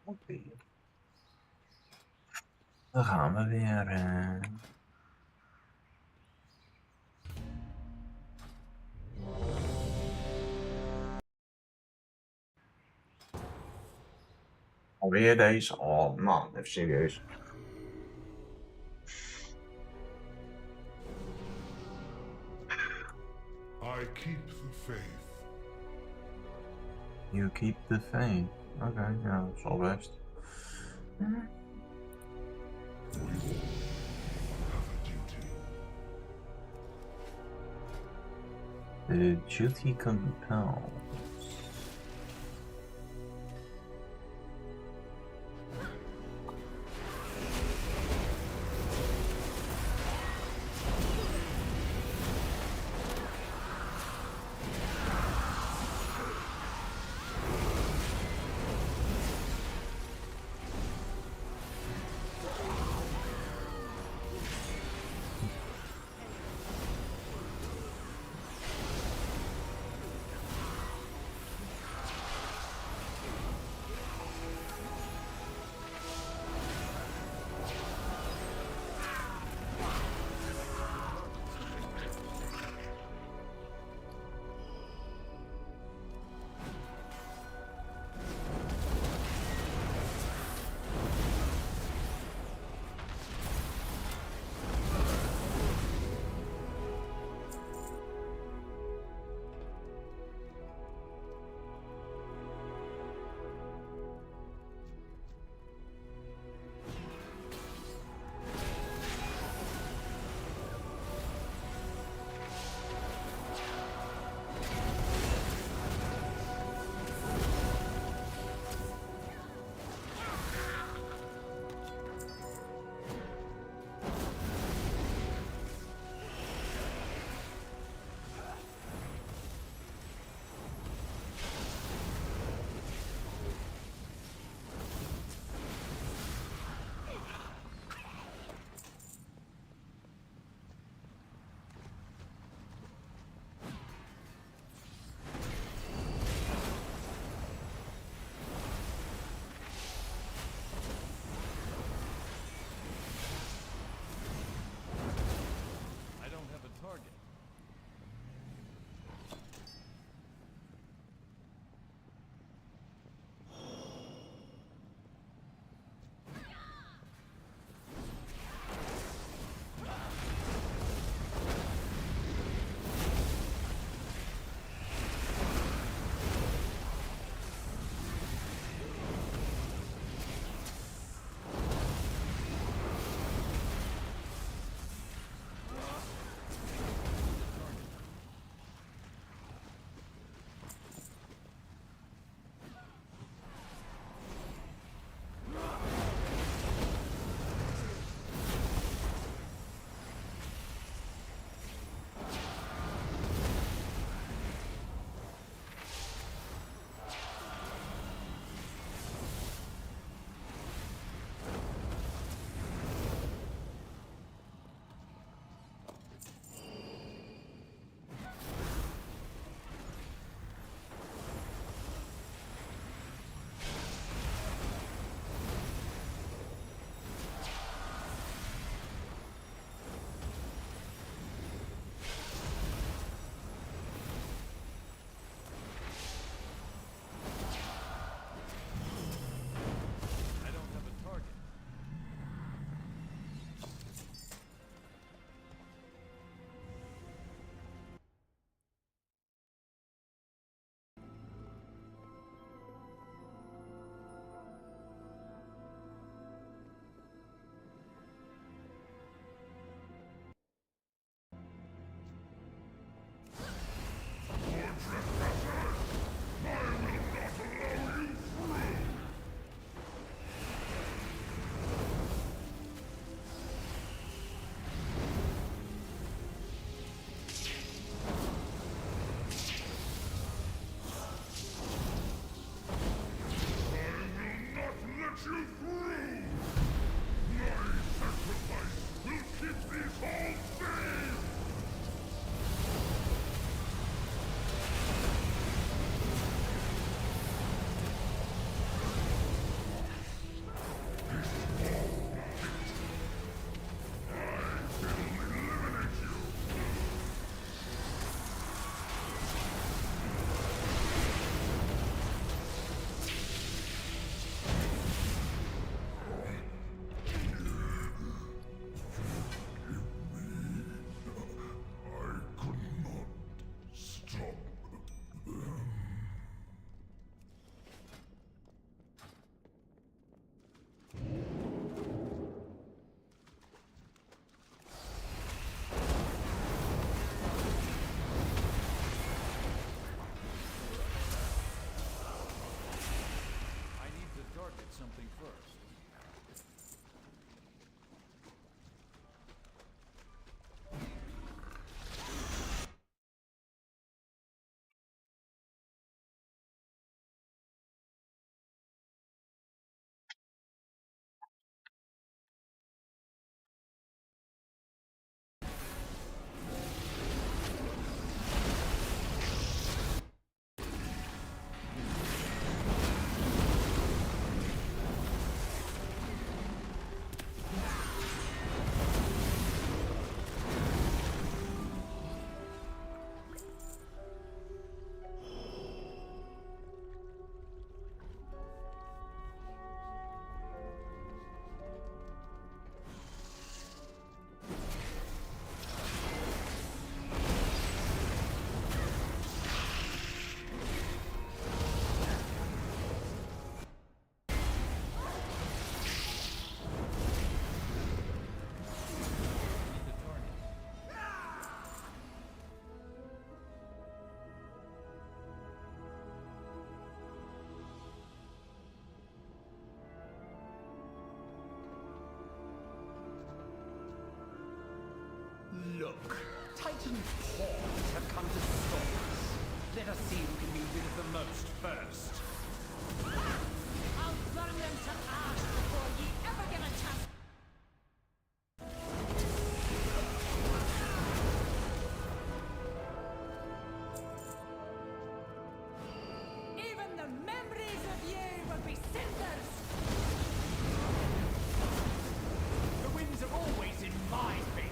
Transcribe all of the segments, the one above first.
Oké, dan gaan we weer. Alweer deze. Oh man, even serieus. I keep the faith. You keep the faith. Oké, ja, dat is wel best. We all have a duty. The duty compels. Look, Titan pawns have come to stop us. Let us see who can be rid of the most first. I'll burn them to ash before ye ever get a chance. Even the memories of you will be cinders. The winds are always in my favor.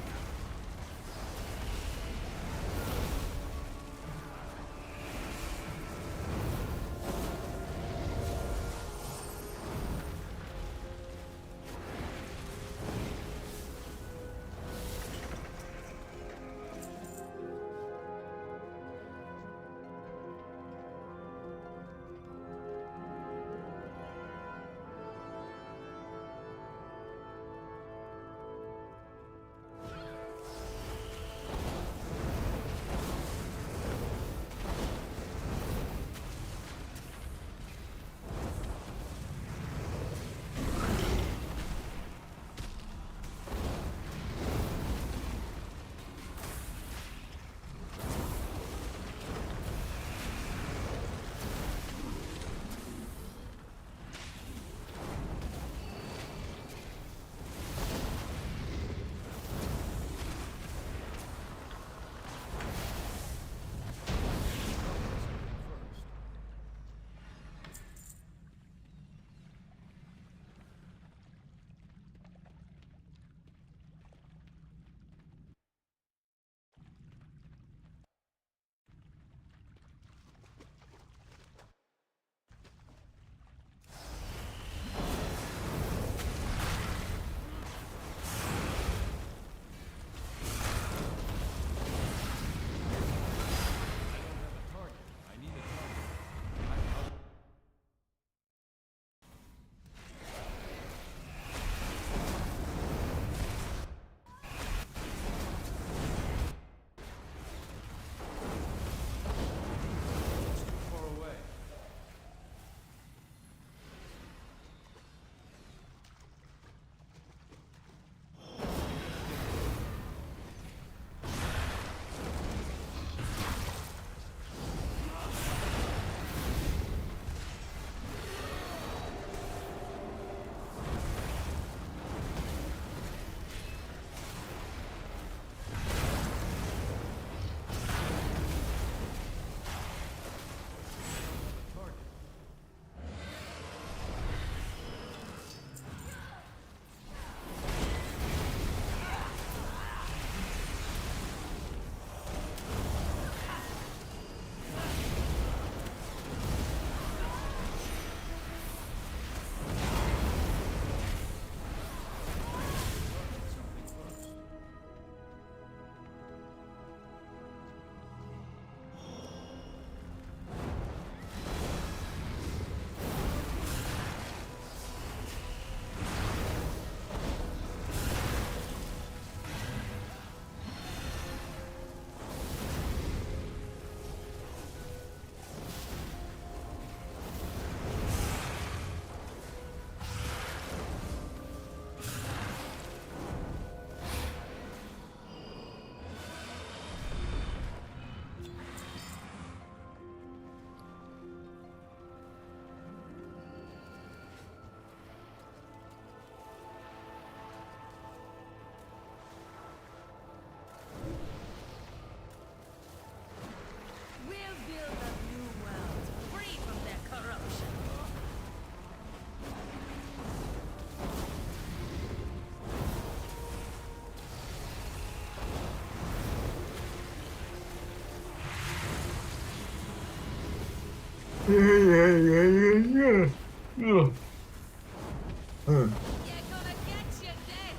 Hmm. You're gonna get you dead.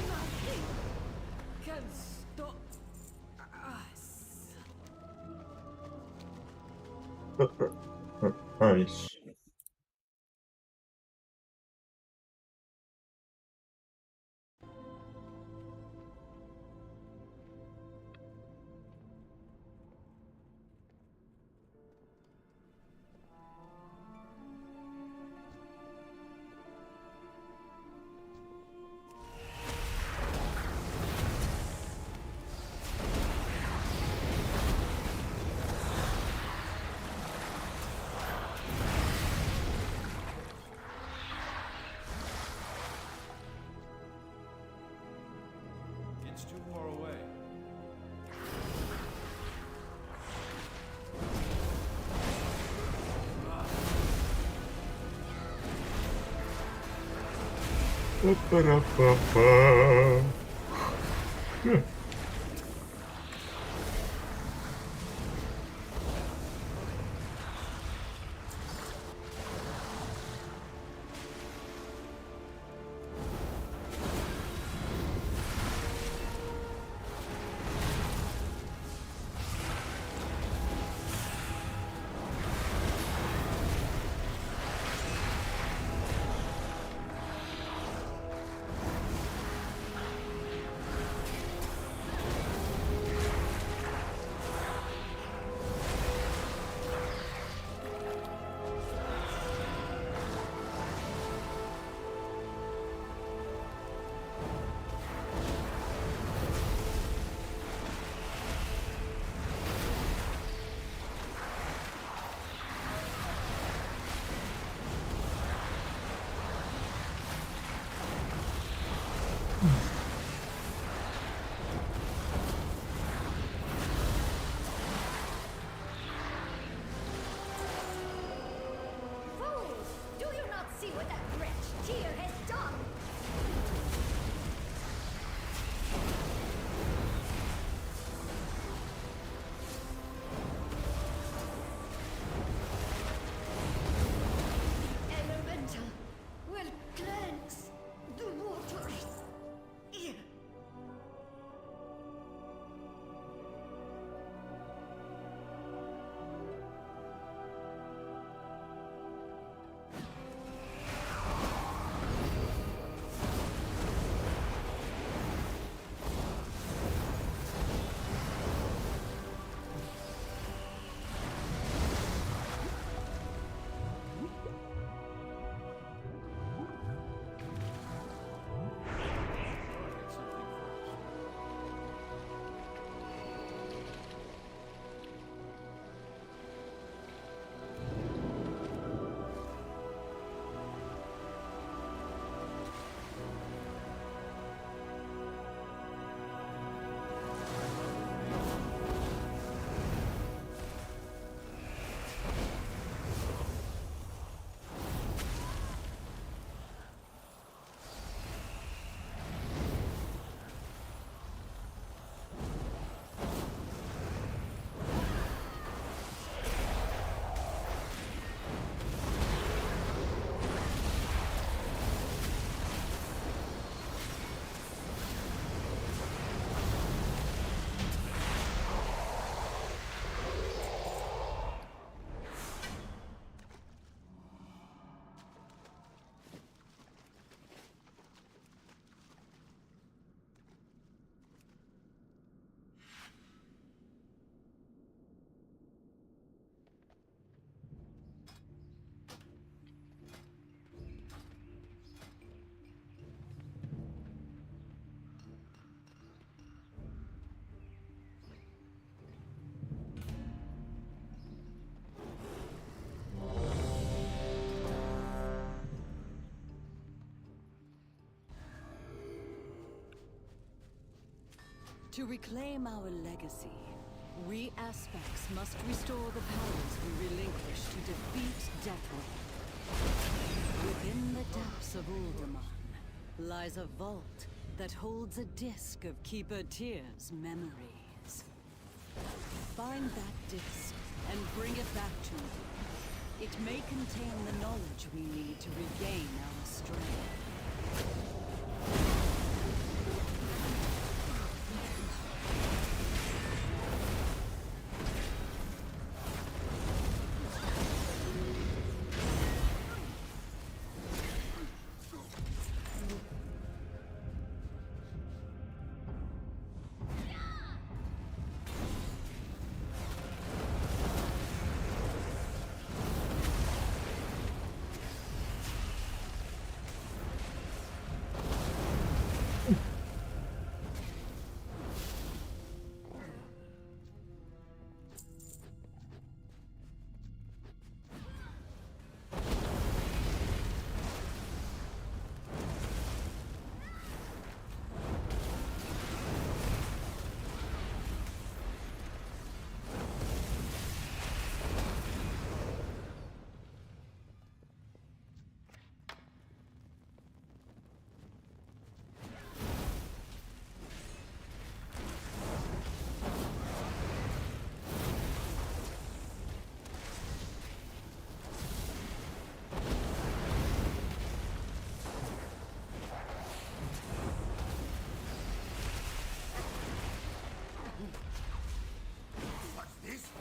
Nothing can stop us. Nice. It's too far away. Fools! Do you not see what that wretch Tyr has done? Elemental will cleanse the waters. Yeah. Get something first. To reclaim our legacy, we aspects must restore the powers we relinquished to defeat Deathwing. Within the depths of Uldaman lies a vault that holds a disc of Keeper Tyr's memories. Find that disc and bring it back to me. It may contain the knowledge we need to regain our strength.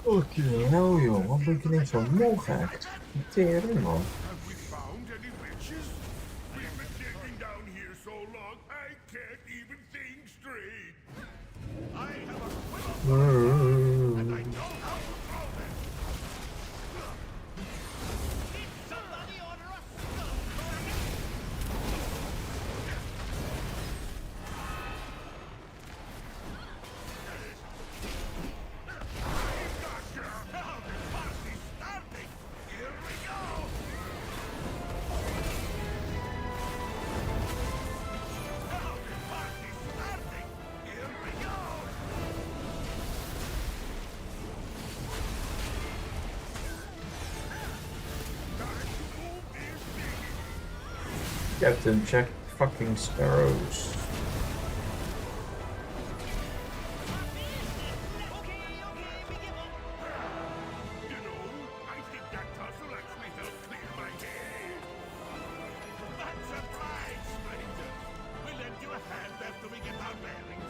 Fucking hell joh, wat ben ik ineens zo moe gek? Tering man. Have we found any witches? We've been digging down here so long, I can't even think straight. I have a quill and I know how to throw them. Did somebody order a skull dragon? Gotcha! Now the party's starting. Here we go. Now the party's starting. Here we go. Time to move this thing. Captain, check fucking sparrows. Okay, we give up. You know, I think that tussle actually helped clear my head. Not surprised, stranger. We'll lend you a hand after we get our bearings.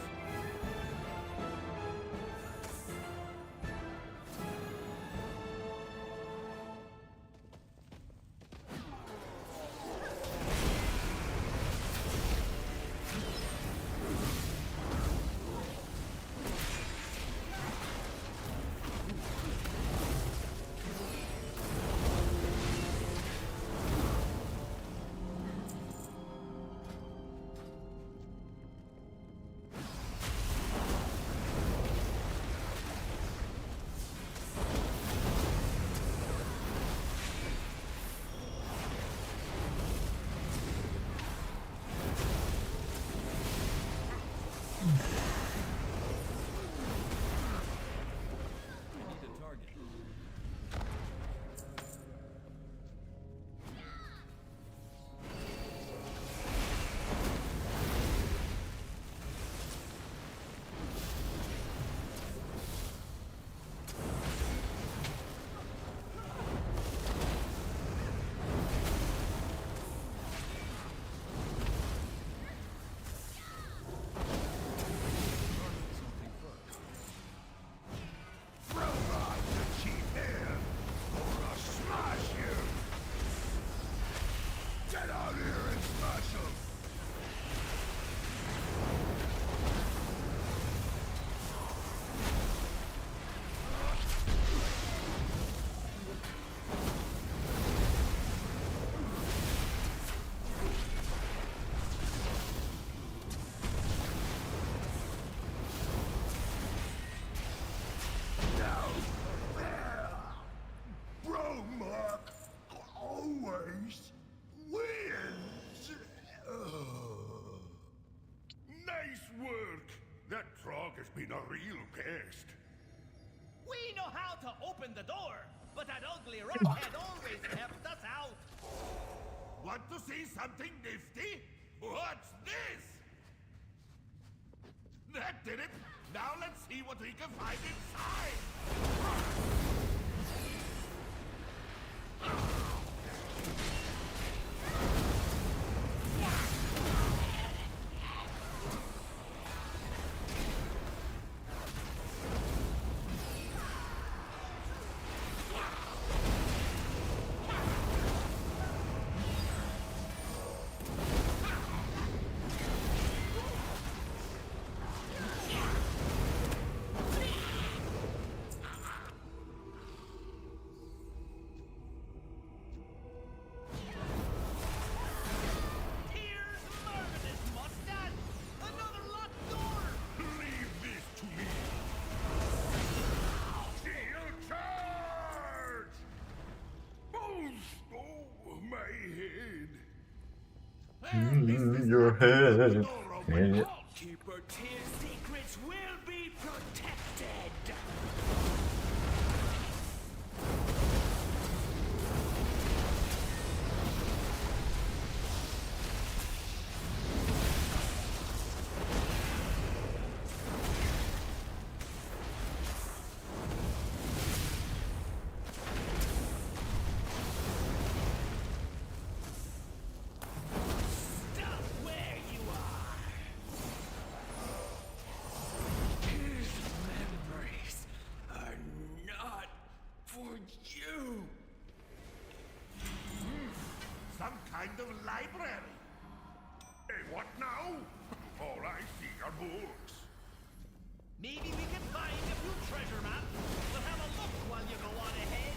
That frog has been a real pest. We know how to open the door, but that ugly rockhead always kept us out. Want to see something nifty? What's this? That did it! Now let's see what we can find inside! Here's marvelous, Mustad! Another locked door! Leave this to me! Shield charge! Oh, my head! Your head. Yeah. Keeper Tyr's secrets will be protected! Stop where you are! forged you! Some kind of library. Hey, what now? All I see are books. Maybe we can find a few treasure maps. We'll have a look while you go on ahead.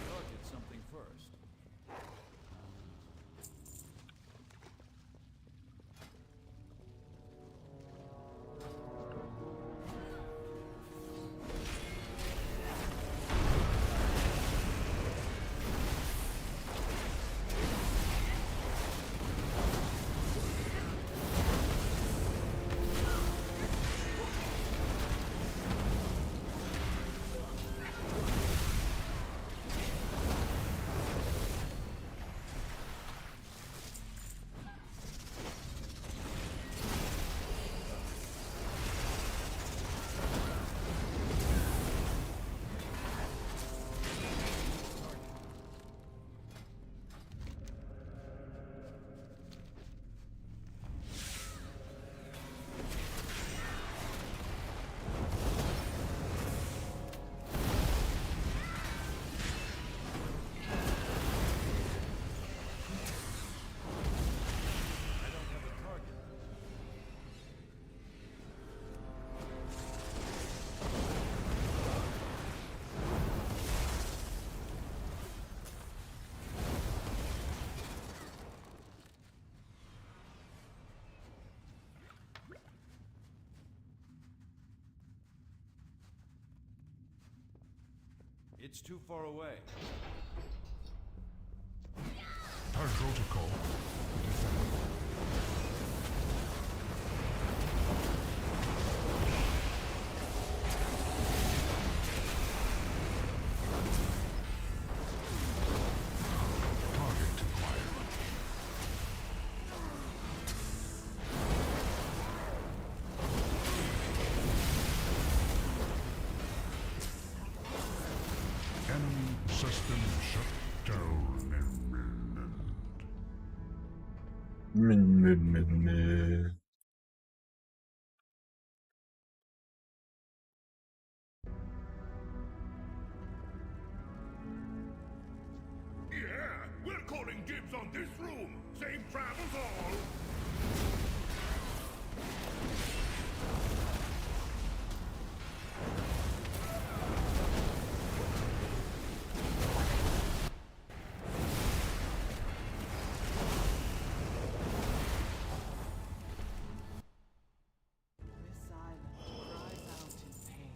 Target something first. I don't have a target. It's too far away. Protocol. Target acquired. Enemy system shut down. Yeah, we're calling dibs on this room. Same travels all. This island cries out in pain.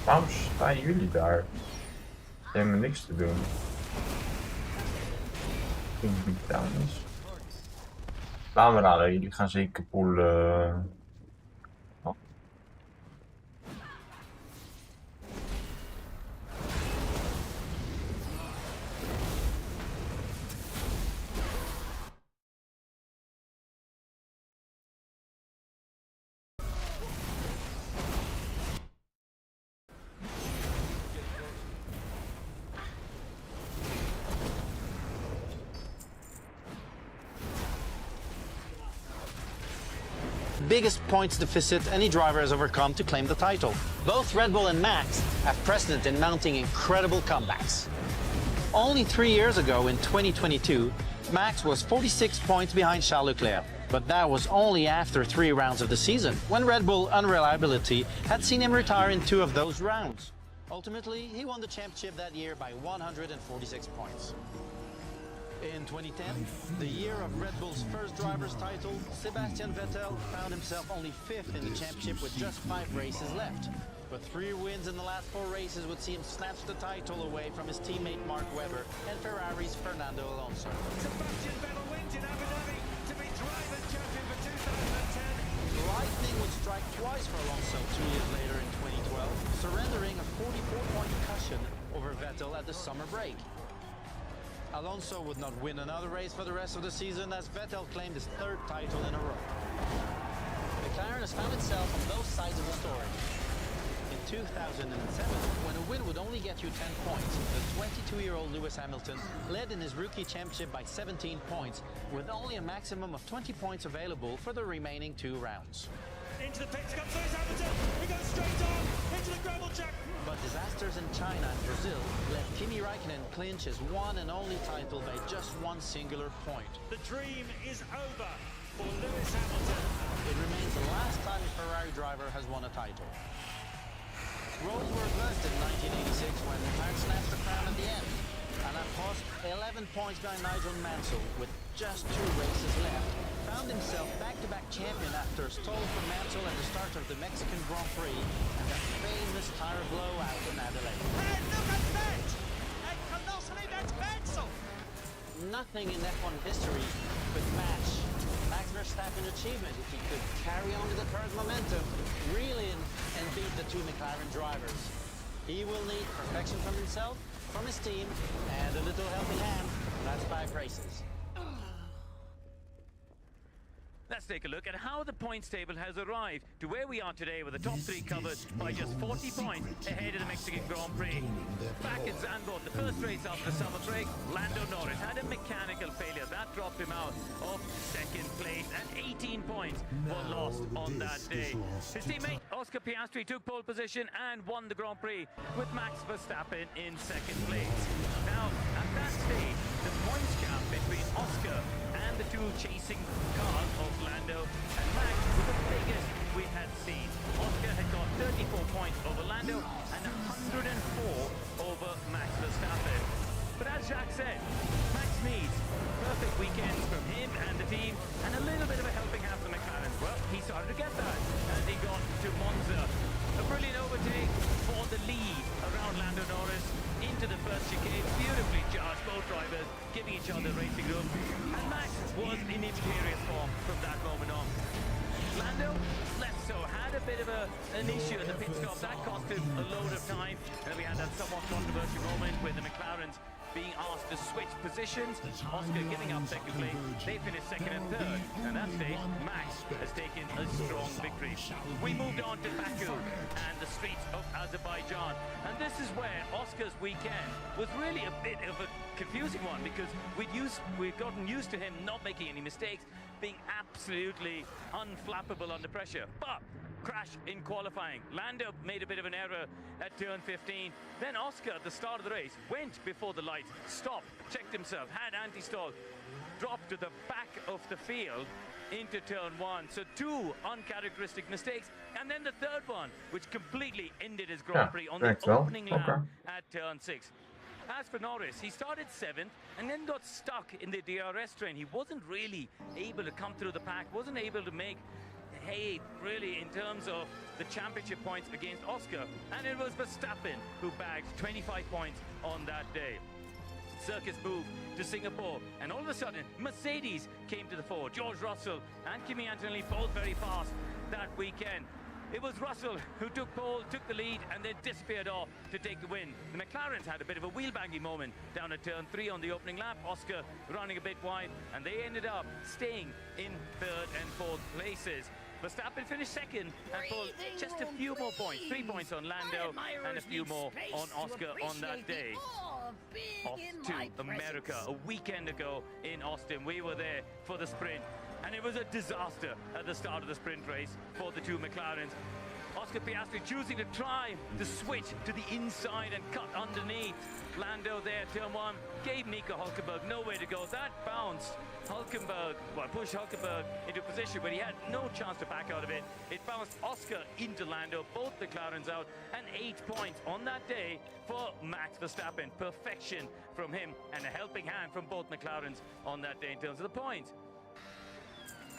Waarom staan jullie daar? Helemaal niks te doen. Dames. Laat me raden, jullie gaan zeker poelen. Oh. Biggest points deficit any driver has overcome to claim the title. Both Red Bull and Max have precedent in mounting incredible comebacks. Only 3 years ago, in 2022, Max was 46 points behind Charles Leclerc. But that was only after 3 rounds of the season, when Red Bull unreliability had seen him retire in 2 of those rounds. Ultimately, he won the championship that year by 146 points. In 2010, the year of Red Bull's first driver's title, Sebastian Vettel found himself only 5th in the championship with just 5 races left. But 3 wins in the last 4 races would see him snatch the title away from his teammate Mark Webber and Ferrari's Fernando Alonso. Sebastian Vettel wins in Abu Dhabi to be drivers' champion for 2010. Lightning would strike twice for Alonso 2 years later in 2012, surrendering a 44-point cushion over Vettel at the summer break. Alonso would not win another race for the rest of the season as Vettel claimed his 3rd title in a row. McLaren has found itself on both sides of the story. In 2007, when a win would only get you 10 points, the 22-year-old Lewis Hamilton led in his rookie championship by 17 points, with only a maximum of 20 points available for the remaining 2 rounds. Into the pits comes Lewis Hamilton. He goes straight on into the gravel trap. But disasters in China and Brazil let Kimi Raikkonen clinch his one and only title by just 1 singular point. The dream is over for Lewis Hamilton. It remains the last time a Ferrari driver has won a title. Roles were reversed in 1986 when McLaren snatched the crown at the end. Alain Prost, 11 points behind Nigel Mansell with just 2 races left, found himself back-to-back champion after a stall for Mansell at the start of the Mexican Grand Prix and that famous tire blowout in Adelaide. And look at that! A colossally that's Mansell! Nothing in F1 history could match Max Verstappen's achievement if he could carry on with the current momentum, reel in and beat the 2 McLaren drivers. He will need perfection from himself, from his team, and a little helping hand. That's 5 races. Let's take a look at how the points table has arrived to where we are today with the top 3 covered by just 40 points ahead of the Mexican Grand Prix. Back at Zandvoort, the first race after the summer break, Lando Norris had a mechanical failure. That dropped him out of 2nd place and 18 points were lost on that day. His teammate Oscar Piastri took pole position and won the Grand Prix with Max Verstappen in 2nd place. Now, at that stage, the points gap between Oscar and the 2 chasing cars of Lando and Max was the biggest we had seen. Oscar had got 34 points over Lando and 104 over Max Verstappen. But as Jacques said, Max needs perfect weekends from him and the team and a little bit of a helping hand from the McLaren. Well, he started to get that as he got to Monza. A brilliant overtake for the lead around Lando Norris into the first chicane, beautifully charged, both drivers giving each other racing room, and Max was in imperious form from that moment on. Lando, less so, had a bit of an issue at the pit stop. That cost him a load of time, and we had that somewhat controversial moment with the McLarens being asked to switch positions. Oscar giving up 2nd place. They finished 2nd and 3rd, and that stage, Max has taken a strong victory. We moved on to Baku and the streets of Azerbaijan, and this is where Oscar's weekend was really a bit of a confusing one because we'd gotten used to him not making any mistakes, being absolutely unflappable under pressure. But crash in qualifying. Lando made a bit of an error at turn 15. Then Oscar at the start of the race went before the lights, stopped, checked himself, had anti-stall, dropped to the back of the field into turn 1. So 2 uncharacteristic mistakes, and then the 3rd one, which completely ended his Grand Prix on the opening lap at turn 6. As for Norris, he started 7th and then got stuck in the DRS train. He wasn't really able to come through the pack, wasn't able to make eighth, really, in terms of the championship points against Oscar. And it was Verstappen who bagged 25 points on that day. Circus moved to Singapore, and all of a sudden, Mercedes came to the fore. George Russell and Kimi Antonelli both very fast that weekend. It was Russell who took pole, took the lead, and then disappeared off to take the win. The McLarens had a bit of a wheel-banging moment down at turn 3 on the opening lap. Oscar running a bit wide, and they ended up staying in third and fourth places. Verstappen finished second and pulled just a few more points. 3 points on Lando and a few more on Oscar on that day. Off to America a weekend ago in Austin. We were there for the sprint, and it was a disaster at the start of the sprint race for the two McLarens. Oscar Piastri choosing to try to switch to the inside and cut underneath. Lando there, turn 1, gave Nico Hulkenberg nowhere to go. That bounced Hulkenberg, well, pushed Hulkenberg into a position where he had no chance to back out of it. It bounced Oscar into Lando, both McLarens out, and 8 points on that day for Max Verstappen. Perfection from him and a helping hand from both McLarens on that day in terms of the points.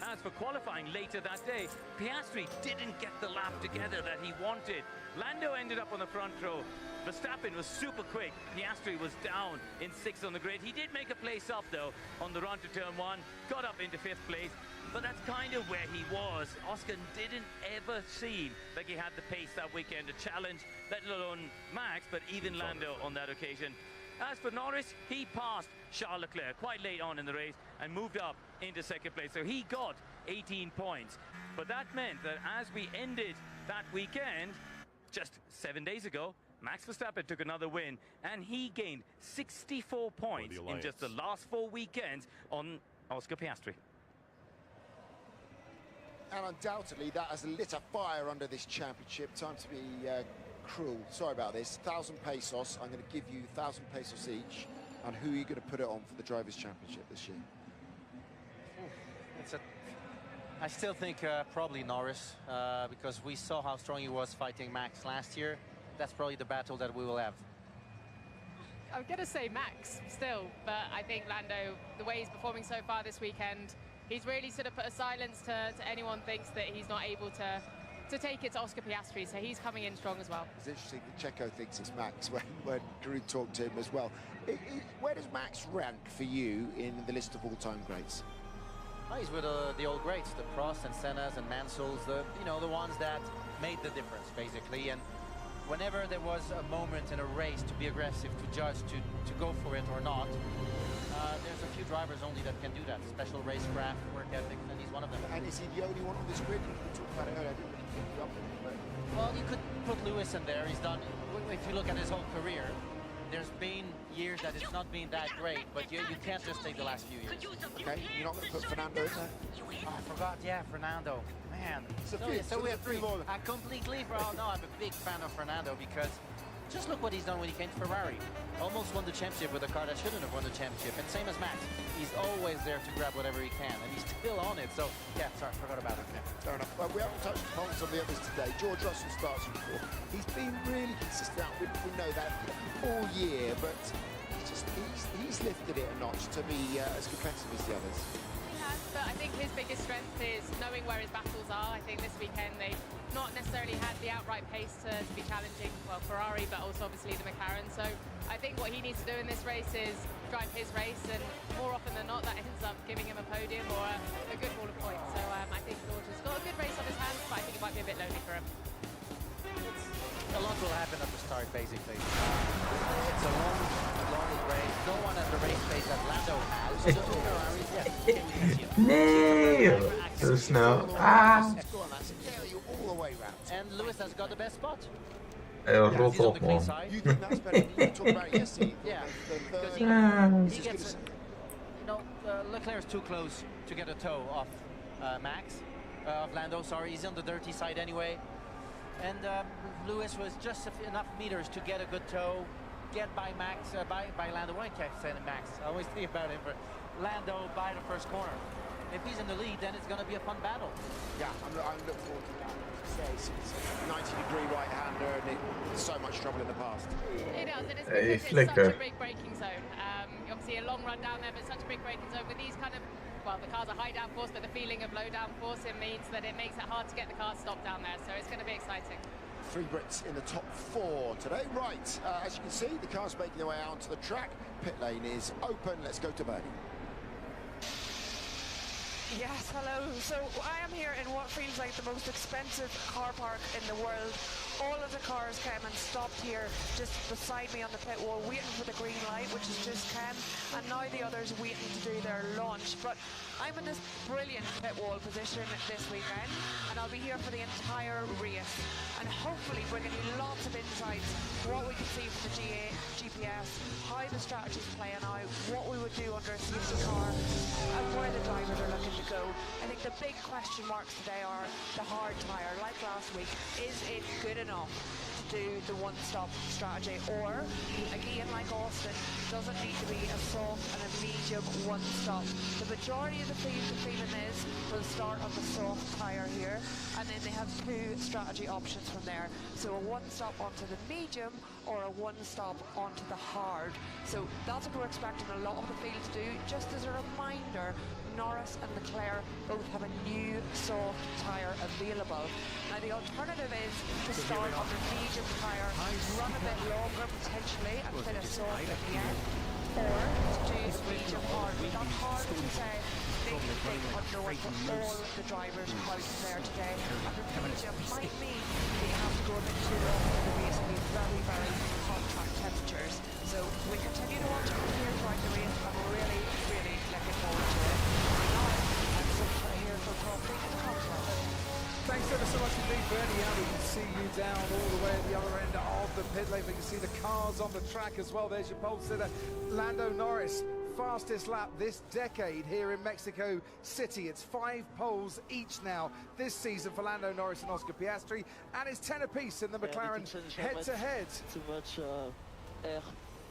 As for qualifying later that day, Piastri didn't get the lap together that he wanted. Lando ended up on the front row. Verstappen was super quick. Piastri was down in 6th on the grid. He did make a place up, though, on the run to turn 1. Got up into 5th place. But that's kind of where he was. Oscar didn't ever seem like he had the pace that weekend to challenge, let alone Max, but even Lando on that occasion. As for Norris, he passed Charles Leclerc quite late on in the race and moved up into 2nd place. So he got 18 points. But that meant that as we ended that weekend, just 7 days ago, Max Verstappen took another win, and he gained 64 points in just the last 4 weekends on Oscar Piastri. And undoubtedly that has lit a fire under this championship. Time to be cruel. Sorry about this. 1,000 pesos. I'm going to give you 1,000 pesos each. And who are you going to put it on for the Drivers' Championship this year? I still think probably Norris, because we saw how strong he was fighting Max last year. That's probably the battle that we will have. I'm going to say Max still, but I think Lando, the way he's performing so far this weekend, he's really sort of put a silence to anyone thinks that he's not able to take it to Oscar Piastri, so he's coming in strong as well. It's interesting that Checo thinks it's Max when Drew talked to him as well. Where does Max rank for you in the list of all-time greats? Oh, he's with the old greats, the Prost and Sennas and Mansells, the ones that made the difference, basically. And whenever there was a moment in a race to be aggressive, to judge, to go for it or not, there's a few drivers only that can do that. Special racecraft, work ethic, and he's one of them. And is he the only one on this grid? We talked about it earlier, I didn't really pick you up on it, but... Well, you could put Lewis in there. He's done, if you look at his whole career, there's been years that it's not been that great, but you can't just take the last few years. Okay, you're not going to put Fernando in there? Oh, I forgot, yeah, Fernando. Man. So we have 3 more. I completely, no, I'm a big fan of Fernando because just look what he's done when he came to Ferrari. Almost won the championship with a car that shouldn't have won the championship. And same as Max. He's always there to grab whatever he can. And he's still on it. So, yeah, sorry, forgot about it. Fair enough. Well, we haven't touched upon some of the others today. George Russell starts in 4. He's been really consistent. We know that all year, but he's lifted it a notch to be as competitive as the others. He has, but I think his biggest strength is knowing where his battles are. I think this weekend they've not necessarily had the outright pace to be challenging, well, Ferrari, but also obviously the McLaren. So I think what he needs to do in this race is drive his race, and more often than not, that ends up giving him a podium or a good haul of points. So I think George has got a good race on his hands, but I think it might be a bit lonely for him. A lot will happen at the start, basically. It's a long race. No one has the race pace that Lando has. So Ferraris, yeah. No! The snow. Ah! And Lewis has got the best spot. Rot op, man. You think that's better? You talked about it yesterday. Yeah, because he gets, Leclerc's too close to get a toe off of Lando, sorry. He's on the dirty side anyway. And Lewis was just enough meters to get a good toe, get by Max, by Lando. Why can't I say Max? I always think about him, but Lando by the first corner. If he's in the lead, then it's going to be a fun battle. Yeah, I'm looking forward to that. It's a 90-degree right-hander, and it's so much trouble in the past. It does, and it's because it's such a big braking zone. Obviously a long run down there, but such a big braking zone with these kind of well, the cars are high downforce, but the feeling of low downforce, it means that it makes it hard to get the cars stopped down there. So it's going to be exciting. 3 Brits in the top 4 today. Right, as you can see, the cars making their way out onto the track. Pit lane is open. Let's go to Bernie. Yes, hello. So I am here in what feels like the most expensive car park in the world. All of the cars came and stopped here just beside me on the pit wall, waiting for the green light, which has just come, and now the others waiting to do their launch. But I'm in this brilliant pit wall position this weekend, and I'll be here for the entire race, and hopefully bringing you lots of insights, what we can see from the GPS, how the strategy's playing out, what we would do under a safety car, and where the drivers are looking to go. I think the big question marks today are the hard tyre. Like last week, is it good enough to do the one-stop strategy, or again like Austin, does it need to be a soft and a medium one-stop? The majority of the field to feeling is will start on the soft tyre here, and then they have 2 strategy options from there. So a one-stop onto the medium or a one-stop onto the hard. So that's what we're expecting a lot of the field to do. Just as a reminder, Norris and Leclerc both have a new soft tyre available. Now the alternative is to start on the medium tyre, run a bit longer potentially and fit a soft at the end, or to do medium hard. But that hard, as you say, big unknown for all the drivers out there today. And the medium might mean they have to go a bit too long for the race and be very, very hot track temperatures. So we continue to watch it from here throughout the race, and we're really, really looking forward to it. Thanks ever so much indeed, Bernie. Yeah, we can see you down all the way at the other end of the pit lane. We can see the cars on the track as well. There's your pole sitter, Lando Norris. Fastest lap this decade here in Mexico City. It's 5 poles each now this season for Lando Norris and Oscar Piastri, and it's 10 apiece in the McLaren head-to-head. Too much air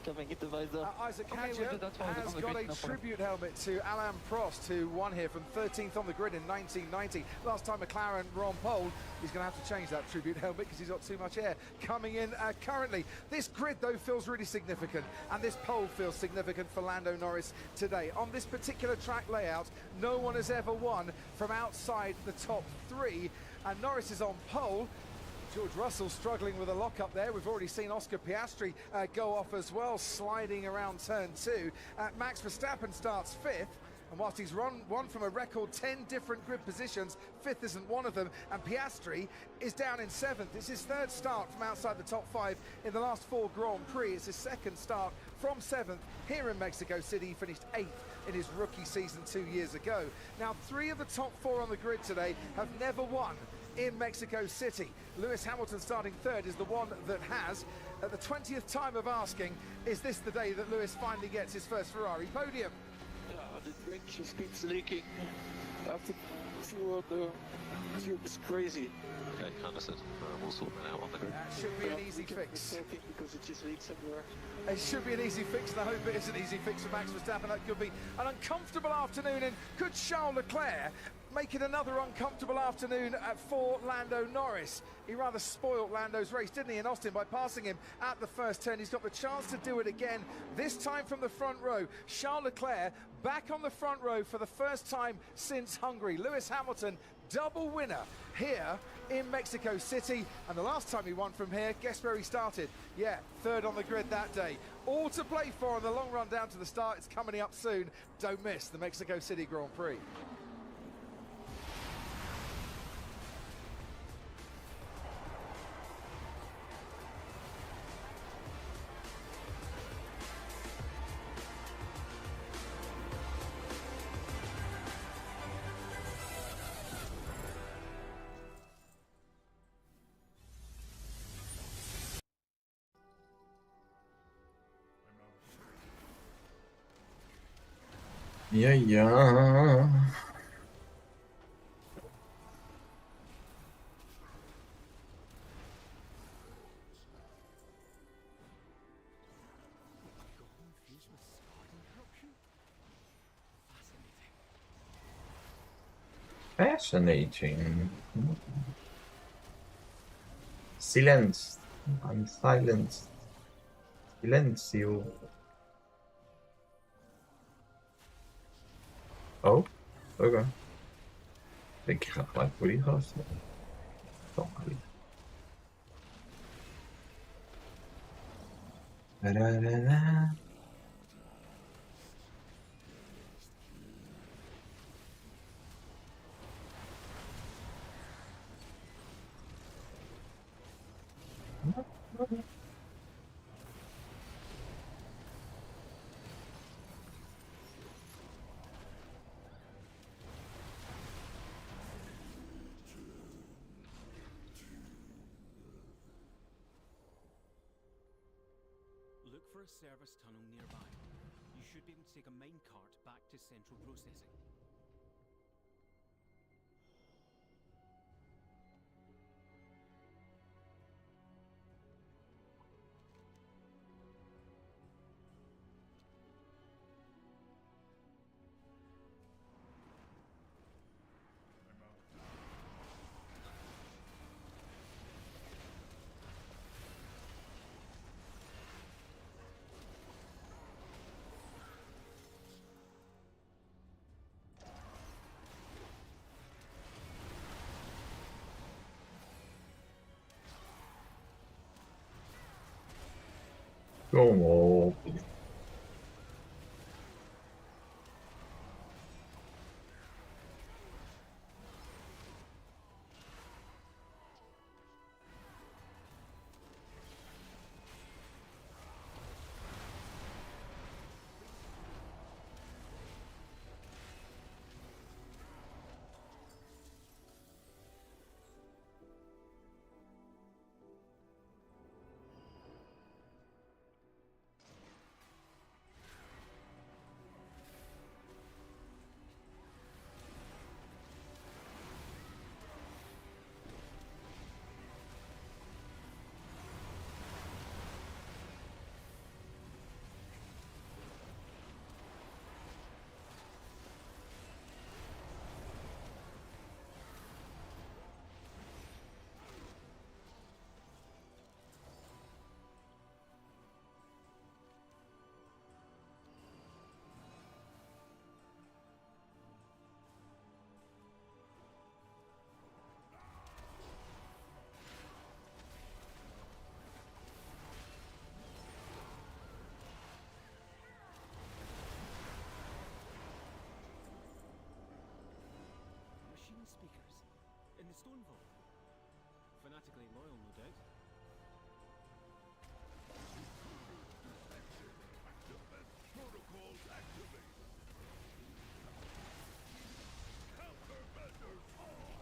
coming into visor. Isaac Kadja has got a tribute helmet to Alain Prost, who won here from 13th on the grid in 1990. Last time McLaren were on pole. He's going to have to change that tribute helmet because he's got too much air coming in currently. This grid, though, feels really significant, and this pole feels significant for Lando Norris today. On this particular track layout, no one has ever won from outside the top 3, and Norris is on pole. George Russell struggling with a lock-up there. We've already seen Oscar Piastri go off as well, sliding around turn 2. Max Verstappen starts 5th, and whilst he's won from a record 10 different grid positions, 5th isn't one of them, and Piastri is down in 7th. It's his 3rd start from outside the top 5 in the last 4 Grand Prix. It's his 2nd start from 7th here in Mexico City. He finished 8th in his rookie season 2 years ago. Now, 3 of the top 4 on the grid today have never won in Mexico City. Lewis Hamilton starting 3rd is the one that has. At the 20th time of asking, is this the day that Lewis finally gets his first Ferrari podium? Yeah, the drink just keeps leaking. After the tube is crazy. Okay, understood. We'll sort that out on the grid. That should be an easy fix. Because it just leaks everywhere. It should be an easy fix, and I hope it is an easy fix for Max Verstappen. That could be an uncomfortable afternoon, and could Charles Leclerc make it another uncomfortable afternoon for Lando Norris? He rather spoilt Lando's race, didn't he, in Austin, by passing him at the first turn. He's got the chance to do it again, this time from the front row. Charles Leclerc back on the front row for the first time since Hungary. Lewis Hamilton, double winner here in Mexico City, and the last time he won from here, guess where he started? Yeah, 3rd on the grid that day. All to play for on the long run down to the start. It's coming up soon. Don't miss the Mexico City Grand Prix. Yeah. Fascinating. Silence. I'm silenced. Silencio. Oh? Oké. Ik ga gelijk voor die gasten. Toch maar niet. Ra-ra-ra. Look for a service tunnel nearby. You should be able to take a mine cart back to central processing. Kom op. Machine speakers. In the stone vault. Fanatically loyal, no doubt. Protocols activated. Countermeasures on.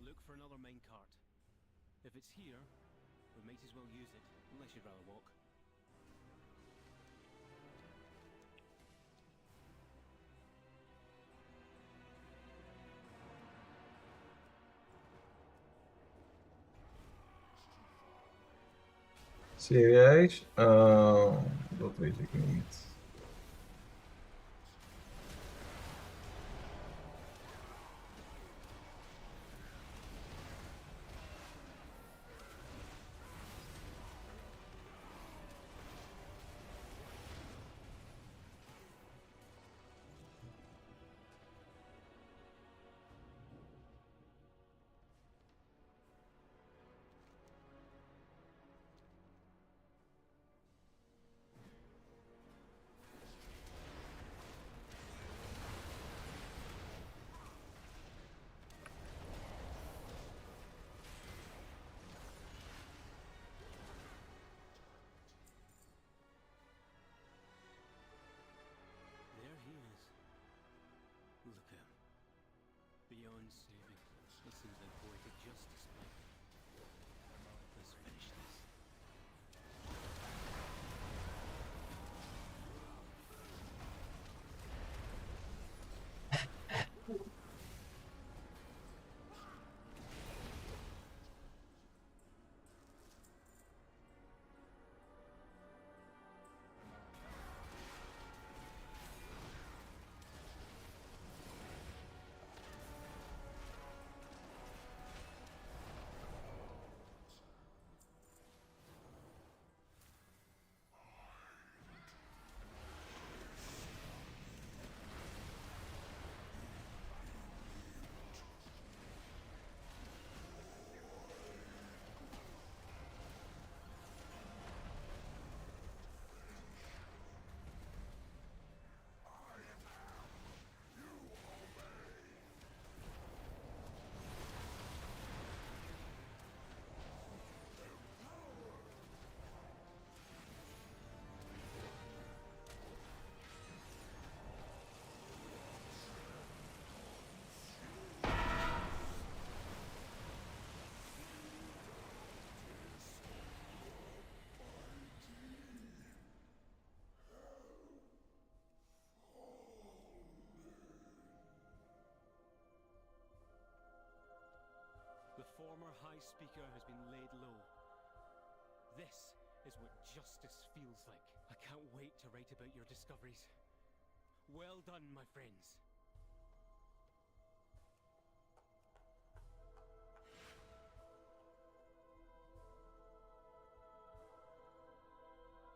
Look for another mine cart. If it's here, we might as well use it, unless you'd rather walk. Serieus? Oh, dat weet ik niet. There he is. Look at him. Beyond saving. It seems like poetic justice, but let's finish this. former High Speaker has been laid low. This is what justice feels like. I can't wait to write about your discoveries. Well done, my friends.